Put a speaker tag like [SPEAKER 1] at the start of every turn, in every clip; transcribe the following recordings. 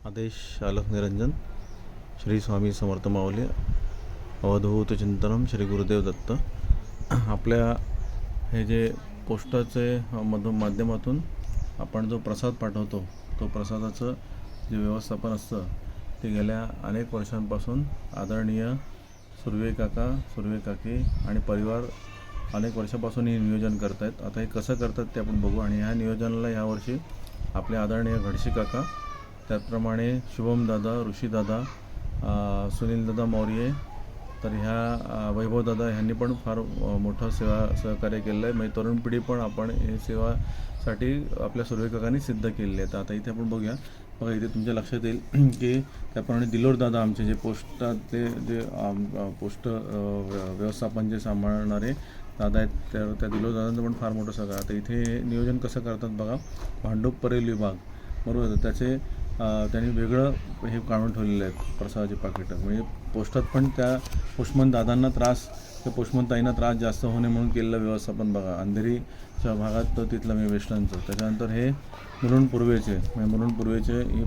[SPEAKER 1] आदेश आलक निरंजन श्री स्वामी समर्थ माऊली अवधूत चिंतनम श्री गुरुदेव दत्त। आपल्या हे जे पोस्टाचे माध्यमातून आपण जो प्रसाद पाठवतो तो प्रसादाचं जे व्यवस्थापन असतं ते गेल्या अनेक वर्षांपासून आदरणीय सुर्वे काकी आणि परिवार अनेक वर्षापासून हे नियोजन करत आहेत। आता हे कसं करतात ते आपण बघू। आणि ह्या नियोजनाला यावर्षी आपले आदरणीय घडशी काका, त्याचप्रमाणे शुभम दादा, ऋषी दादा, सुनील दादा मौर्य, तर ह्या वैभव दादा ह्यांनी पण फार मोठं सहकार्य केलं आहे। म्हणजे तरुण पिढी पण आपण हे सेवासाठी आपल्या सुर्वे काकांनी सिद्ध केलेले आहेत। आता इथे आपण बघूया, बघा इथे तुमच्या लक्षात येईल की त्याप्रमाणे दिलोर दादा आमचे जे पोस्टातले जे पोस्ट व्यवस्थापन जे सांभाळणारे दादा आहेत, त्या दिलोर दादांचं पण फार मोठं सहकार्य। आता इथे नियोजन कसं करतात बघा, भांडूप परेल विभाग बरोबर, त्याचे त्यांनी वेगळं हे काढून ठेवलेलं आहे प्रसादाचे पाकिटं। म्हणजे पोस्टात पण त्या पोस्टमन दादांना त्रास, त्या पोस्टमन ताईंना त्रास जास्त होणे म्हणून केलेलं व्यवस्थापन बघा। अंधेरीच्या भागात तर तिथलं मी वेस्टर्नचं, त्याच्यानंतर हे मुलुंड पूर्वेचे ही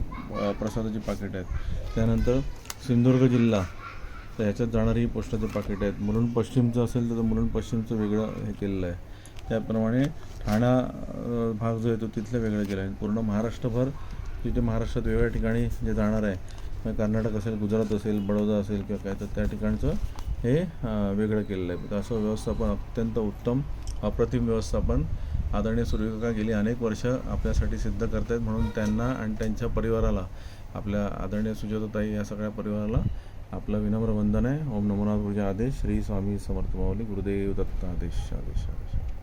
[SPEAKER 1] प्रसादाची पाकिट आहेत। त्यानंतर सिंधुदुर्ग जिल्हा तर ह्याच्यात जाणारी पोस्टाचे पाकिट आहेत। मुलुंड पश्चिमचं असेल तर मुलुंड पश्चिमचं वेगळं हे केलेलं आहे। त्याप्रमाणे ठाणा भाग जो आहे तो तिथलं वेगळं केलं आहे। पूर्ण महाराष्ट्रभर तिथे महाराष्ट्रात वेगवेगळ्या ठिकाणी जे जाणार आहे, कर्नाटक असेल, गुजरात असेल, बडोदा असेल किंवा काय, तर त्या ठिकाणचं हे वेगळं केलेलं आहे। तर असं व्यवस्थापन अत्यंत उत्तम अप्रतिम व्यवस्थापन आदरणीय सुर्वे काका गेली अनेक वर्ष आपल्यासाठी सिद्ध करत आहेत। म्हणून त्यांना आणि त्यांच्या परिवाराला, आपल्या आदरणीय सुजाताताई या सगळ्या परिवाराला आपलं विनम्र वंदन आहे। ओम नमो नारायण गुरुजी आदेश श्री स्वामी समर्थ माऊली गुरुदेव दत्त आदेश आदेश आदेश।